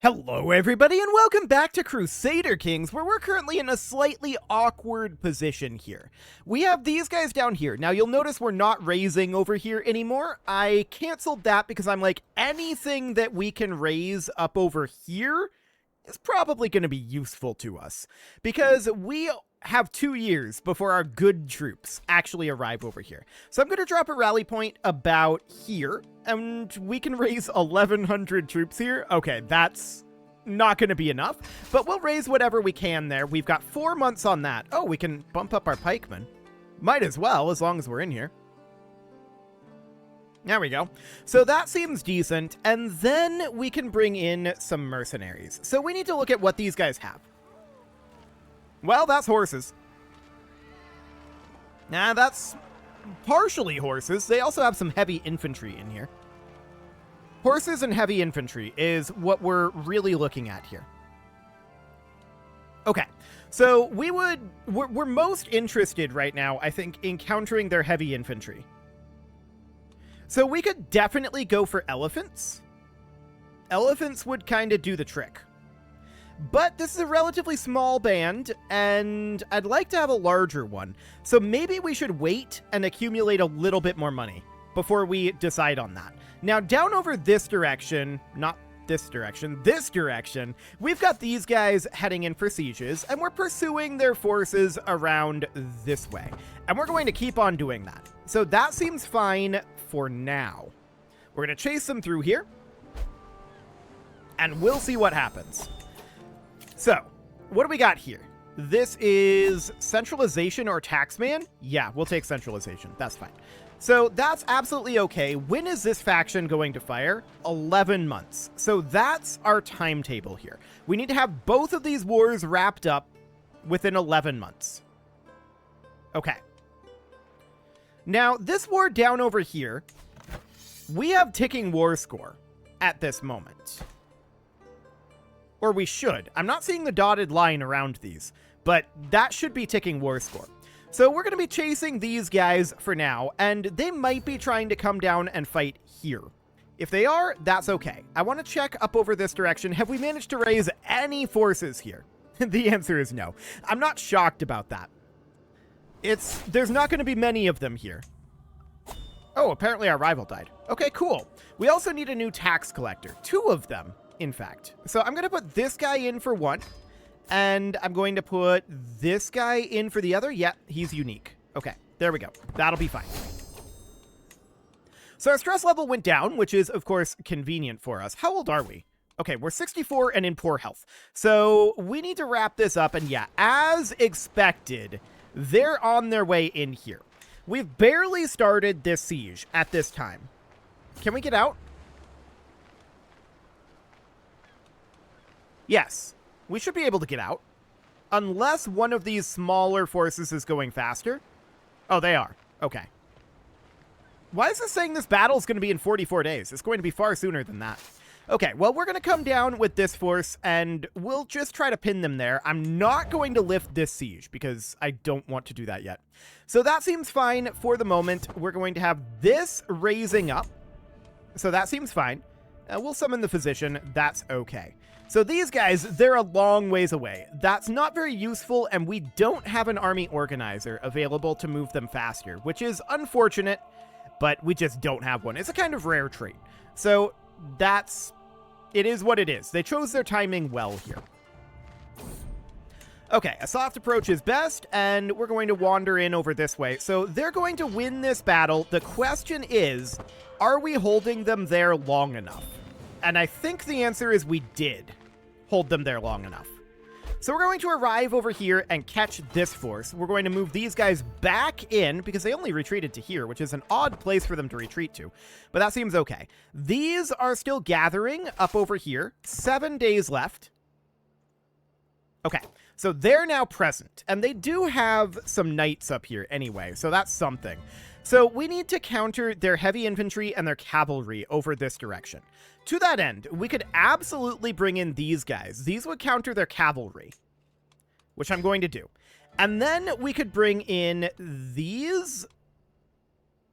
Hello everybody and welcome back to Crusader Kings, where we're currently in a slightly awkward position here. We have these guys down here. Now you'll notice we're not raising over here anymore. I canceled that because I'm like, anything that we can raise up over here is probably going to be useful to us. Because we have 2 years before our good troops actually arrive over here. So I'm going to drop a rally point about here, and we can raise 1,100 troops here. Okay, that's not going to be enough, but we'll raise whatever we can there. We've got 4 months on that. Oh, we can bump up our pikemen. Might as well, as long as we're in here. There we go. So that seems decent, and then we can bring in some mercenaries. So we need to look at what these guys have. Well, that's horses. Nah, that's partially horses. They also have some heavy infantry in here. Horses and heavy infantry is what we're really looking at here. Okay, so we're most interested right now, I think, in countering their heavy infantry. So we could definitely go for elephants. Elephants would kind of do the trick. But this is a relatively small band, and I'd like to have a larger one. So maybe we should wait and accumulate a little bit more money before we decide on that. Now, down over this direction, not this direction, we've got these guys heading in for sieges, and we're pursuing their forces around this way. And we're going to keep on doing that. So that seems fine for now. We're going to chase them through here, and we'll see what happens. So, what do we got here? This is centralization or taxman? Yeah, we'll take centralization. That's fine. So, that's absolutely okay. When is this faction going to fire? 11 months. So, that's our timetable here. We need to have both of these wars wrapped up within 11 months. Okay. Now, this war down over here, we have ticking war score at this moment. Or we should. I'm not seeing the dotted line around these, but that should be ticking war score. So we're going to be chasing these guys for now, and they might be trying to come down and fight here. If they are, that's okay. I want to check up over this direction. Have we managed to raise any forces here? The answer is no. I'm not shocked about that. There's not going to be many of them here. Oh, apparently our rival died. Okay, cool. We also need a new tax collector. 2 of them. In fact. So I'm going to put this guy in for one, and I'm going to put this guy in for the other. Yeah, he's unique. Okay, there we go. That'll be fine. So our stress level went down, which is, of course, convenient for us. How old are we? Okay, we're 64 and in poor health. So we need to wrap this up, and yeah, as expected, they're on their way in here. We've barely started this siege at this time. Can we get out? Yes, we should be able to get out. Unless one of these smaller forces is going faster. Oh, they are. Okay. Why is this saying this battle is going to be in 44 days? It's going to be far sooner than that. Okay, well, we're going to come down with this force, and we'll just try to pin them there. I'm not going to lift this siege, because I don't want to do that yet. So that seems fine for the moment. We're going to have this raising up. So that seems fine. We'll summon the physician. That's okay. So these guys, they're a long ways away. That's not very useful, and we don't have an army organizer available to move them faster, which is unfortunate, but we just don't have one. It's a kind of rare trait. So it is what it is. They chose their timing well here. Okay, a soft approach is best, and we're going to wander in over this way. So they're going to win this battle. The question is, are we holding them there long enough? And I think the answer is we did hold them there long enough. So we're going to arrive over here and catch this force. We're going to move these guys back in because they only retreated to here, which is an odd place for them to retreat to. But that seems okay. These are still gathering up over here. 7 days left. Okay, so they're now present. And they do have some knights up here anyway, so that's something. So we need to counter their heavy infantry and their cavalry over this direction. To that end, we could absolutely bring in these guys. These would counter their cavalry, which I'm going to do. And then we could bring in these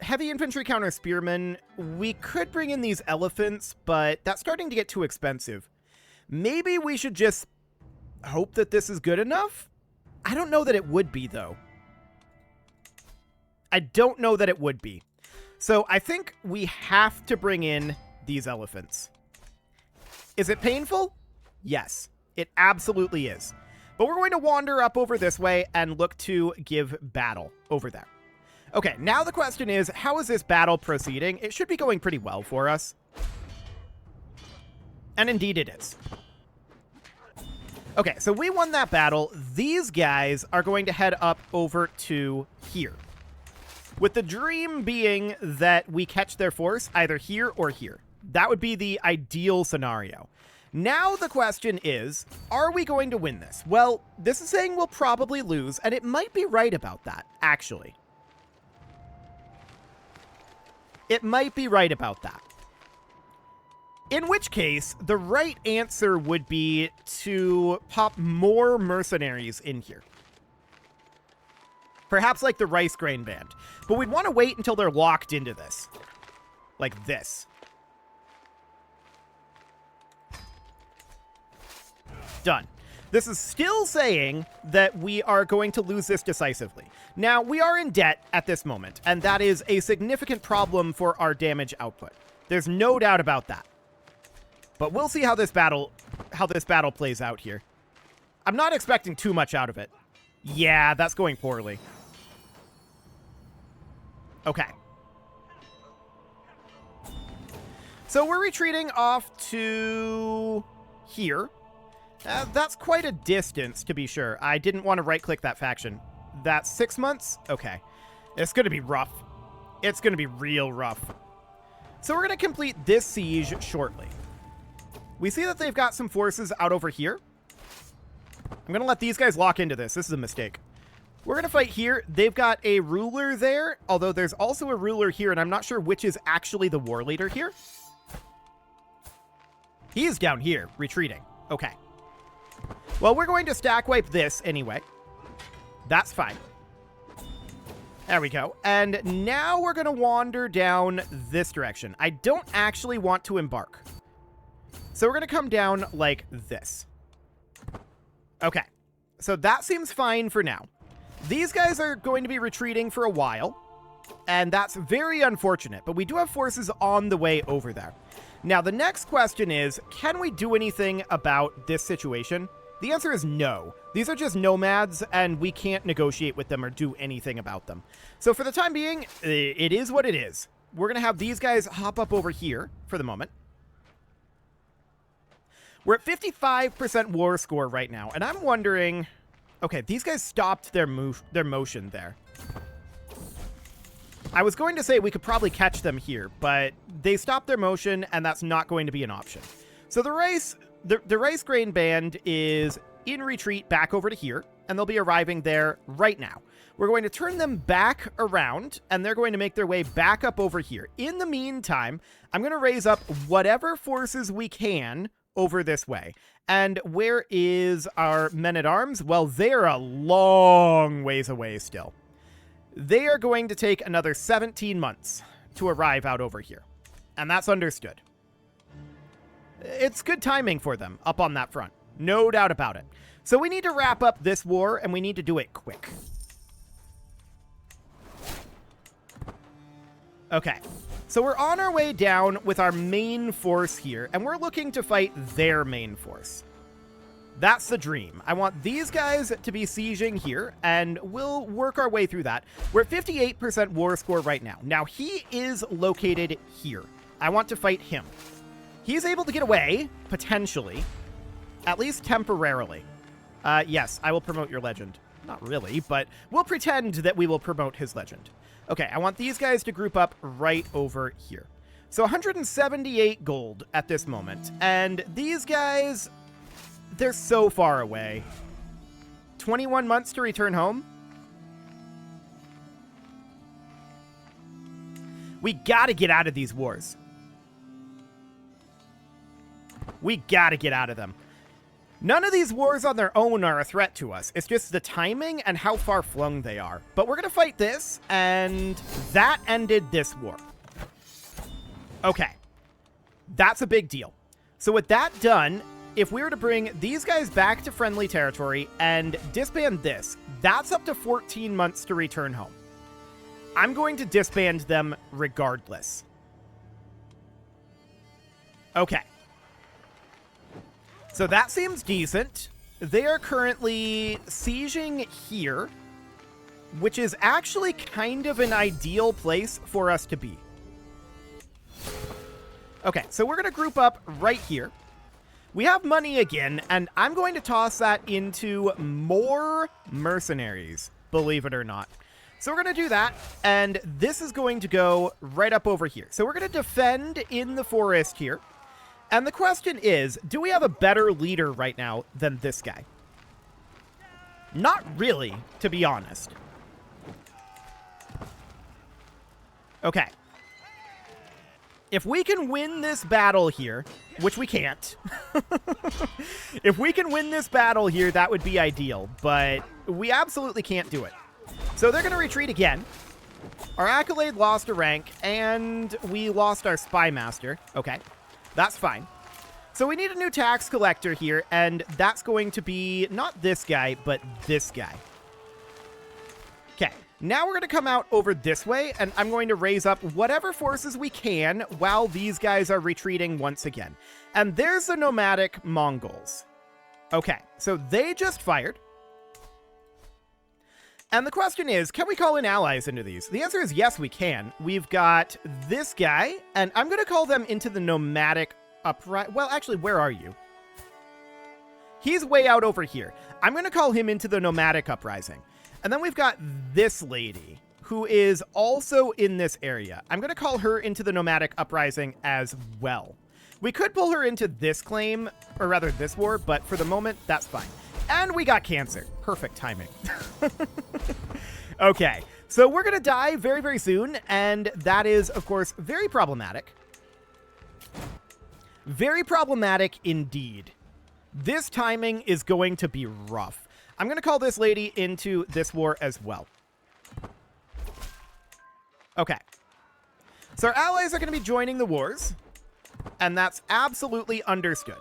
heavy infantry counter spearmen. We could bring in these elephants, but that's starting to get too expensive. Maybe we should just hope that this is good enough? I don't know that it would be, though. I don't know that it would be. So I think we have to bring in these elephants. Is it painful? Yes, it absolutely is. But we're going to wander up over this way and look to give battle over there. Okay, now the question is, how is this battle proceeding? It should be going pretty well for us. And indeed it is. Okay, so we won that battle. These guys are going to head up over to here, with the dream being that we catch their force either here or here. That would be the ideal scenario. Now the question is, are we going to win this? Well, this is saying we'll probably lose, and it might be right about that, actually. It might be right about that. In which case, the right answer would be to pop more mercenaries in here. Perhaps like the rice grain band. But we'd want to wait until they're locked into this. Like this. Done. This is still saying that we are going to lose this decisively. Now, we are in debt at this moment, and that is a significant problem for our damage output. There's no doubt about that. But we'll see how this battle plays out here. I'm not expecting too much out of it. Yeah, that's going poorly. Okay. So we're retreating off to here. That's quite a distance, to be sure. I didn't want to right-click that faction. That's 6 months? Okay. It's going to be rough. It's going to be real rough. So we're going to complete this siege shortly. We see that they've got some forces out over here. I'm going to let these guys lock into this. This is a mistake. We're going to fight here. They've got a ruler there, although there's also a ruler here, and I'm not sure which is actually the war leader here. He is down here, retreating. Okay. Well, we're going to stack wipe this anyway. That's fine. There we go. And now we're going to wander down this direction. I don't actually want to embark. So we're going to come down like this. Okay. So that seems fine for now. These guys are going to be retreating for a while, and that's very unfortunate, but we do have forces on the way over there. Now, the next question is, can we do anything about this situation? The answer is no. These are just nomads, and we can't negotiate with them or do anything about them. So for the time being, it is what it is. We're going to have these guys hop up over here for the moment. We're at 55% war score right now, and I'm wondering... Okay, these guys stopped their motion there. I was going to say we could probably catch them here, but they stopped their motion, and that's not going to be an option. So the rice grain band is in retreat back over to here, and they'll be arriving there right now. We're going to turn them back around, and they're going to make their way back up over here. In the meantime, I'm going to raise up whatever forces we can over this way. And where is our men-at-arms? Well, they're a long ways away still. They are going to take another 17 months to arrive out over here. And that's understood. It's good timing for them up on that front. No doubt about it. So we need to wrap up this war, and we need to do it quick. Okay. So we're on our way down with our main force here, and we're looking to fight their main force. That's the dream. I want these guys to be sieging here, and we'll work our way through that. We're at 58% war score right now. Now, he is located here. I want to fight him. He's able to get away, potentially, at least temporarily. Yes, I will promote your legend. Not really, but we'll pretend that we will promote his legend. Okay, I want these guys to group up right over here. So 178 gold at this moment. And these guys, they're so far away. 21 months to return home. We gotta get out of these wars. We gotta get out of them. None of these wars on their own are a threat to us. It's just the timing and how far flung they are. But we're going to fight this, and that ended this war. Okay. That's a big deal. So with that done, if we were to bring these guys back to friendly territory and disband this, that's up to 14 months to return home. I'm going to disband them regardless. Okay. So that seems decent. They are currently sieging here, which is actually kind of an ideal place for us to be. Okay, so we're going to group up right here. We have money again, and I'm going to toss that into more mercenaries, believe it or not. So we're going to do that, and this is going to go right up over here. So we're going to defend in the forest here. And the question is, do we have a better leader right now than this guy? Not really, to be honest. Okay. If we can win this battle here, which we can't. If we can win this battle here, that would be ideal, but we absolutely can't do it. So they're going to retreat again. Our accolade lost a rank, and we lost our spy master. Okay, that's fine. So we need a new tax collector here, and that's going to be not this guy, but this guy. Okay. Now we're going to come out over this way, and I'm going to raise up whatever forces we can while these guys are retreating once again. And there's the nomadic Mongols. Okay, so they just fired. And the question is, can we call in allies into these? The answer is yes, we can. We've got this guy, and I'm going to call them into the nomadic uprising. Well, actually, where are you? He's way out over here. I'm going to call him into the nomadic uprising. And then we've got this lady, who is also in this area. I'm going to call her into the nomadic uprising as well. We could pull her into this claim, or rather this war, but for the moment, that's fine. And we got cancer. Perfect timing. Okay, so we're going to die very, very soon, and that is, of course, very problematic. Very problematic indeed. This timing is going to be rough. I'm going to call this lady into this war as well. Okay. So our allies are going to be joining the wars, and that's absolutely understood.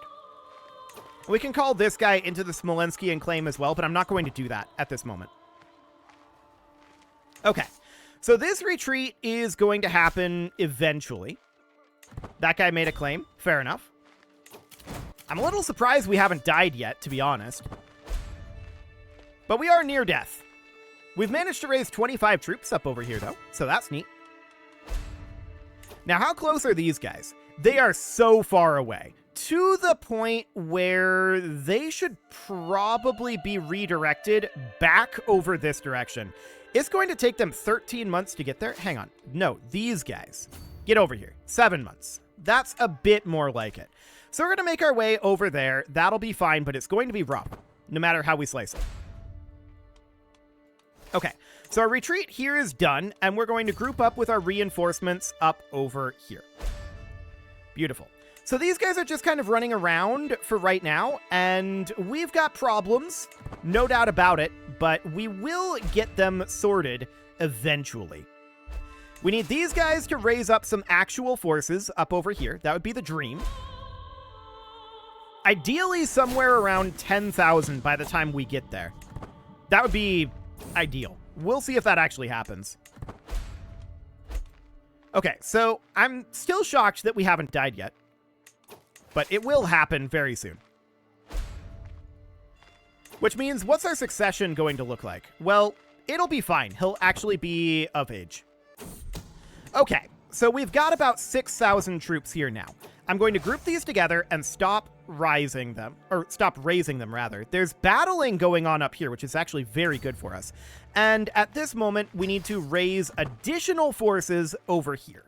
We can call this guy into the Smolenskian claim as well, but I'm not going to do that at this moment. Okay. So this retreat is going to happen eventually. That guy made a claim. Fair enough. I'm a little surprised we haven't died yet, to be honest. But we are near death. We've managed to raise 25 troops up over here, though, so that's neat. Now, how close are these guys? They are so far away, to the point where they should probably be redirected back over this direction. It's going to take them 13 months to get there. Hang on. No, these guys. Get over here. 7 months. That's a bit more like it. So we're going to make our way over there. That'll be fine, but it's going to be rough, no matter how we slice it. Okay, so our retreat here is done, and we're going to group up with our reinforcements up over here. Beautiful. So these guys are just kind of running around for right now, and we've got problems, no doubt about it, but we will get them sorted eventually. We need these guys to raise up some actual forces up over here. That would be the dream. Ideally, somewhere around 10,000 by the time we get there. That would be ideal. We'll see if that actually happens. Okay, so I'm still shocked that we haven't died yet, but it will happen very soon. Which means, what's our succession going to look like? Well, it'll be fine. He'll actually be of age. Okay, so we've got about 6,000 troops here now. I'm going to group these together and stop raising them, rather. There's battling going on up here, which is actually very good for us. And at this moment, we need to raise additional forces over here.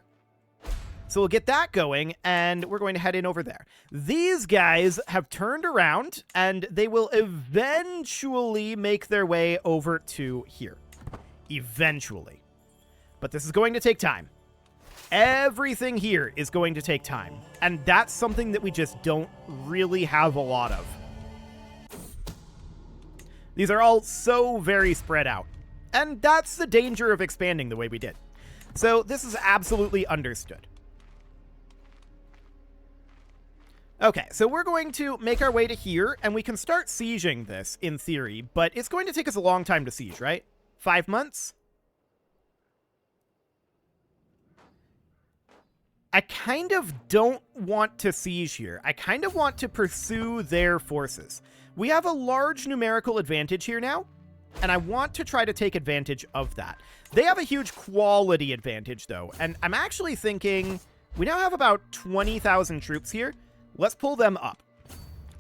So we'll get that going, and we're going to head in over there. These guys have turned around, and they will eventually make their way over to here. Eventually. But this is going to take time. Everything here is going to take time, and that's something that we just don't really have a lot of. These are all so very spread out, and that's the danger of expanding the way we did. So this is absolutely understood. Okay, so we're going to make our way to here, and we can start sieging this, in theory, but it's going to take us a long time to siege, right? 5 months? I kind of don't want to siege here. I kind of want to pursue their forces. We have a large numerical advantage here now, and I want to try to take advantage of that. They have a huge quality advantage, though, and I'm actually thinking we now have about 20,000 troops here. Let's pull them up.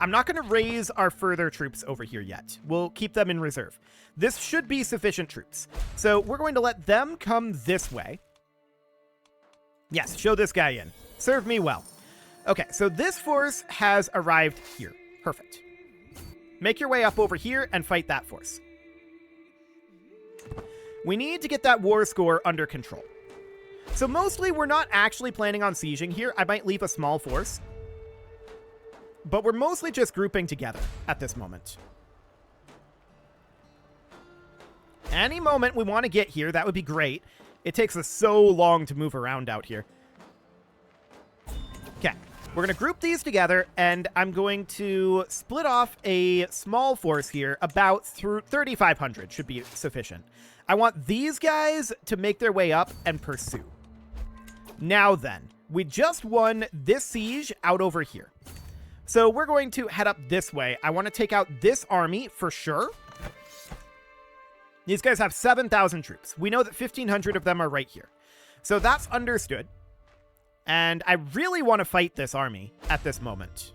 I'm not going to raise our further troops over here yet. We'll keep them in reserve. This should be sufficient troops. So we're going to let them come this way. Yes, show this guy in. Serve me well. Okay, so this force has arrived here. Perfect. Make your way up over here and fight that force. We need to get that war score under control. So mostly we're not actually planning on sieging here. I might leave a small force. But we're mostly just grouping together at this moment. Any moment we want to get here, that would be great. It takes us so long to move around out here. Okay, we're going to group these together, and I'm going to split off a small force here. About 3,500 should be sufficient. I want these guys to make their way up and pursue. Now then, we just won this siege out over here. So we're going to head up this way. I want to take out this army for sure. These guys have 7,000 troops. We know that 1,500 of them are right here. So that's understood. And I really want to fight this army at this moment.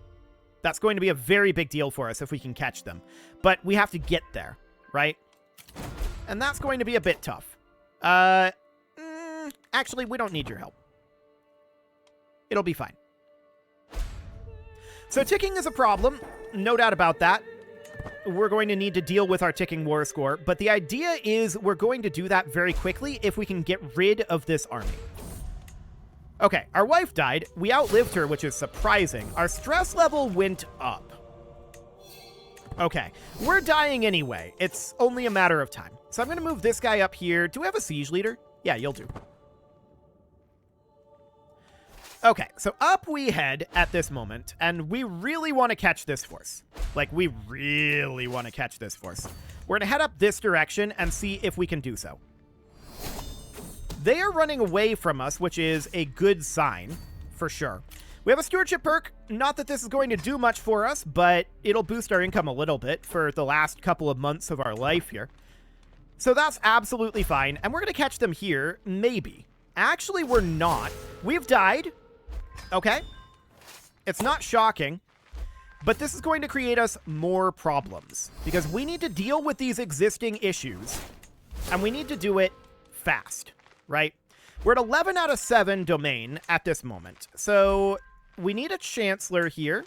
That's going to be a very big deal for us if we can catch them. But we have to get there, right? And that's going to be a bit tough. Actually, we don't need your help. It'll be fine. So ticking is a problem, no doubt about that. We're going to need to deal with our ticking war score, but the idea is we're going to do that very quickly if we can get rid of this army. Okay, our wife died. We outlived her, which is surprising. Our stress level went up. Okay, we're dying anyway. It's only a matter of time. So I'm going to move this guy up here. Do we have a siege leader? Yeah, you'll do. Okay, so up we head at this moment, and we really want to catch this force. Like, we really want to catch this force. We're going to head up this direction and see if we can do so. They are running away from us, which is a good sign, for sure. We have a stewardship perk. Not that this is going to do much for us, but it'll boost our income a little bit for the last couple of months of our life here. So that's absolutely fine, and we're going to catch them here, maybe. Actually, we're not. We've died. Okay. It's not shocking, but this is going to create us more problems because we need to deal with these existing issues and we need to do it fast, right? We're at 11 out of 7 domain at this moment. So we need a chancellor here.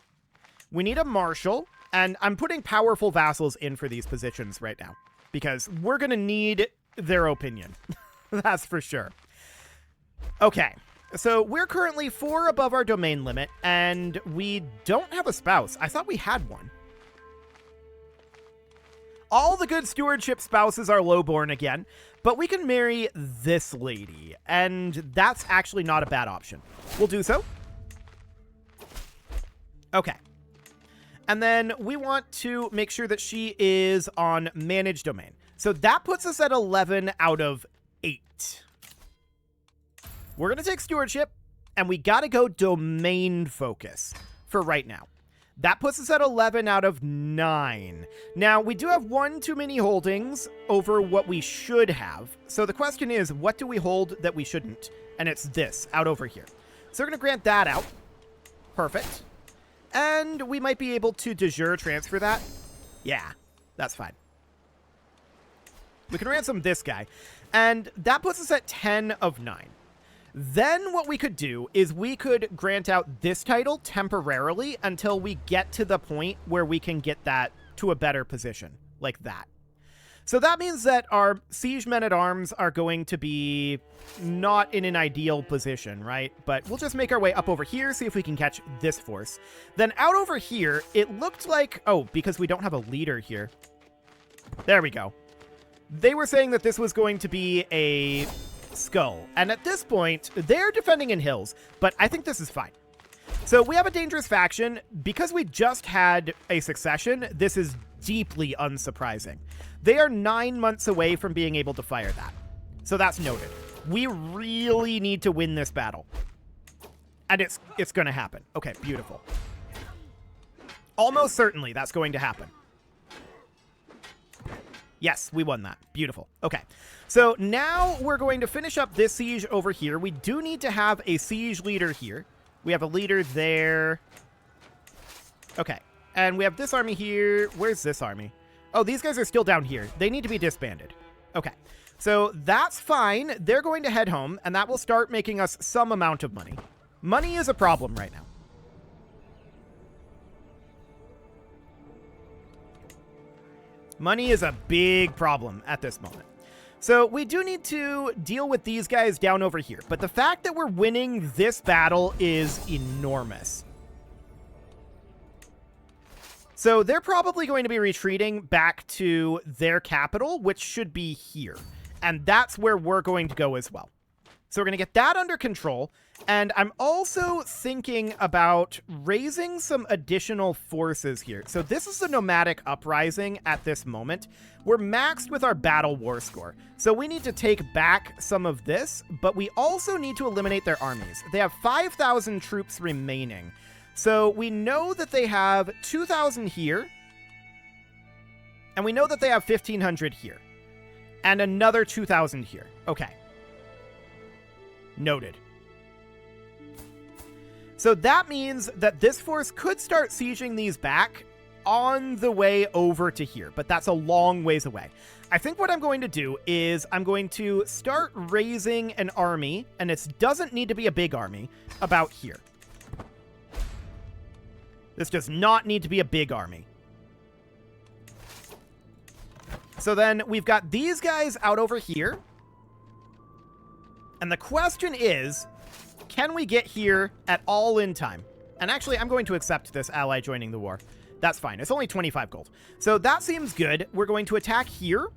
We need a marshal, and I'm putting powerful vassals in for these positions right now because we're going to need their opinion. That's for sure. Okay. So we're currently 4 above our domain limit, and we don't have a spouse. I thought we had one. All the good stewardship spouses are lowborn again, but we can marry this lady, and that's actually not a bad option. We'll do so. Okay. And then we want to make sure that she is on managed domain. So that puts us at 11 out of 8. We're going to take stewardship, and we got to go domain focus for right now. That puts us at 11 out of 9. Now, we do have 1 too many holdings over what we should have. So the question is, what do we hold that we shouldn't? And it's this, out over here. So we're going to grant that out. Perfect. And we might be able to de jure transfer that. Yeah, that's fine. We can ransom this guy. And that puts us at 10 of 9. Then what we could do is we could grant out this title temporarily until we get to the point where we can get that to a better position, like that. So that means that our siege men-at-arms are going to be not in an ideal position, right? But we'll just make our way up over here, see if we can catch this force. Then out over here, it looked like... Oh, because we don't have a leader here. There we go. They were saying that this was going to be a... skull. And at this point, they're defending in hills, but I think this is fine. So we have a dangerous faction. Because we just had a succession, this is deeply unsurprising. They are 9 months away from being able to fire that. So that's noted. We really need to win this battle. And it's going to happen. Okay, beautiful. Almost certainly that's going to happen. Yes, we won that. Beautiful. Okay. So now we're going to finish up this siege over here. We do need to have a siege leader here. We have a leader there. Okay. And we have this army here. Where's this army? Oh, these guys are still down here. They need to be disbanded. Okay. So that's fine. They're going to head home, and that will start making us some amount of money. Money is a problem right now. Money is a big problem at this moment. So we do need to deal with these guys down over here. But the fact that we're winning this battle is enormous. So they're probably going to be retreating back to their capital, which should be here. And that's where we're going to go as well. So we're going to get that under control. And I'm also thinking about raising some additional forces here. So this is a nomadic uprising at this moment. We're maxed with our battle war score. So we need to take back some of this, but we also need to eliminate their armies. They have 5,000 troops remaining. So we know that they have 2,000 here. And we know that they have 1,500 here. And another 2,000 here. Okay. Noted. So that means that this force could start sieging these back on the way over to here, but that's a long ways away. I think what I'm going to do is I'm going to start raising an army, and it doesn't need to be a big army, about here. This does not need to be a big army. So then we've got these guys out over here. And the question is, can we get here at all in time? And actually, I'm going to accept this ally joining the war. That's fine. It's only 25 gold. So that seems good. We're going to attack here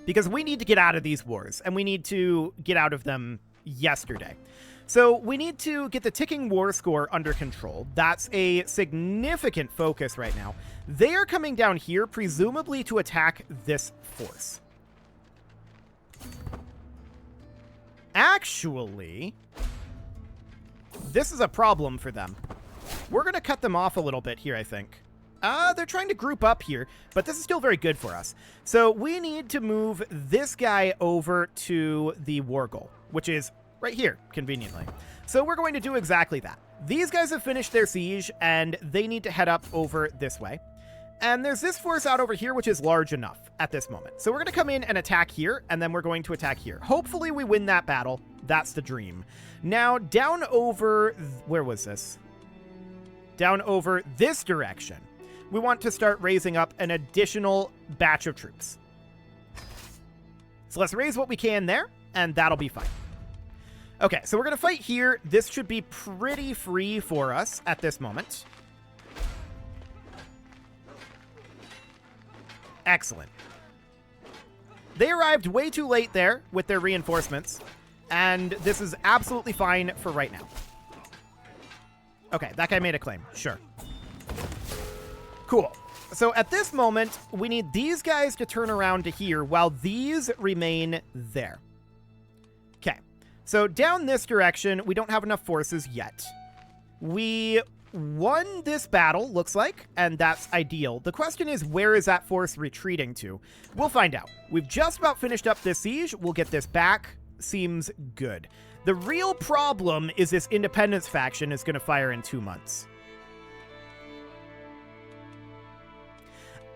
because we need to get out of these wars, and we need to get out of them yesterday. So we need to get the ticking war score under control. That's a significant focus right now. They are coming down here, presumably to attack this force. Actually, this is a problem for them. We're going to cut them off a little bit here, I think. They're trying to group up here, but this is still very good for us. So we need to move this guy over to the war goal, which is right here, conveniently. So we're going to do exactly that. These guys have finished their siege, and they need to head up over this way. And there's this force out over here, which is large enough at this moment. So we're going to come in and attack here, and then we're going to attack here. Hopefully we win that battle. That's the dream. Now, down over... where was this? Down over this direction. We want to start raising up an additional batch of troops. So let's raise what we can there, and that'll be fine. Okay, so we're going to fight here. This should be pretty free for us at this moment. Excellent. They arrived way too late there with their reinforcements, and this is absolutely fine for right now. Okay, that guy made a claim. Sure. Cool. So at this moment, we need these guys to turn around to here while these remain there. Okay. So down this direction, we don't have enough forces yet. We won this battle, looks like, and that's ideal. The question is, where is that force retreating to? We'll find out. We've just about finished up this siege. We'll get this back. Seems good. The real problem is this independence faction is going to fire in 2 months.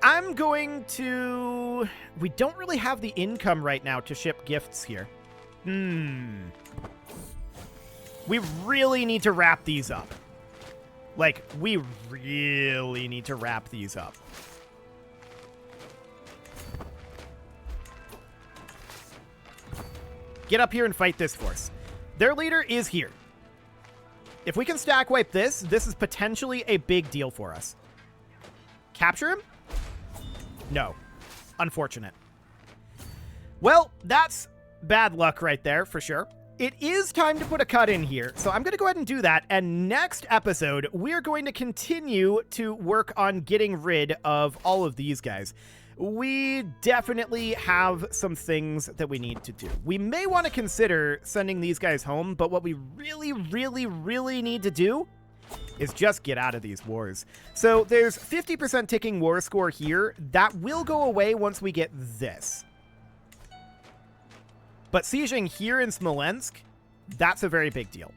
I'm going to... we don't really have the income right now to ship gifts here. We really need to wrap these up. Like, we really need to wrap these up. Get up here and fight this force. Their leader is here. If we can stack wipe this, this is potentially a big deal for us. Capture him? No. Unfortunate. Well, that's bad luck right there, for sure. it is time to put a cut in here, so I'm going to go ahead and do that, and next episode, we're going to continue to work on getting rid of all of these guys. We definitely have some things that we need to do. We may want to consider sending these guys home, but what we really, really, really need to do is just get out of these wars. So there's 50% ticking war score here. That will go away once we get this. But sieging here in Smolensk, that's a very big deal.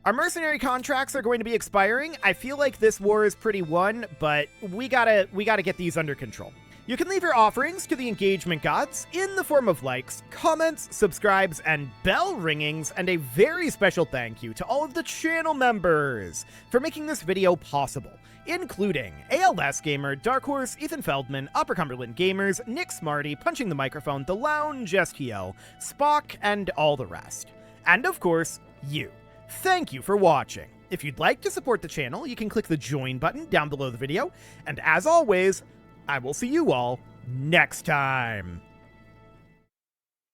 Our mercenary contracts are going to be expiring. I feel like this war is pretty won, but we gotta get these under control. You can leave your offerings to the engagement gods in the form of likes, comments, subscribes, and bell ringings, and a very special thank you to all of the channel members for making this video possible, including ALS Gamer, Dark Horse, Ethan Feldman, Upper Cumberland Gamers, Nick Smarty, Punching the Microphone, The Lounge STL, Spock, and all the rest. And of course, you. Thank you for watching. If you'd like to support the channel, you can click the join button down below the video, and as always, I will see you all next time.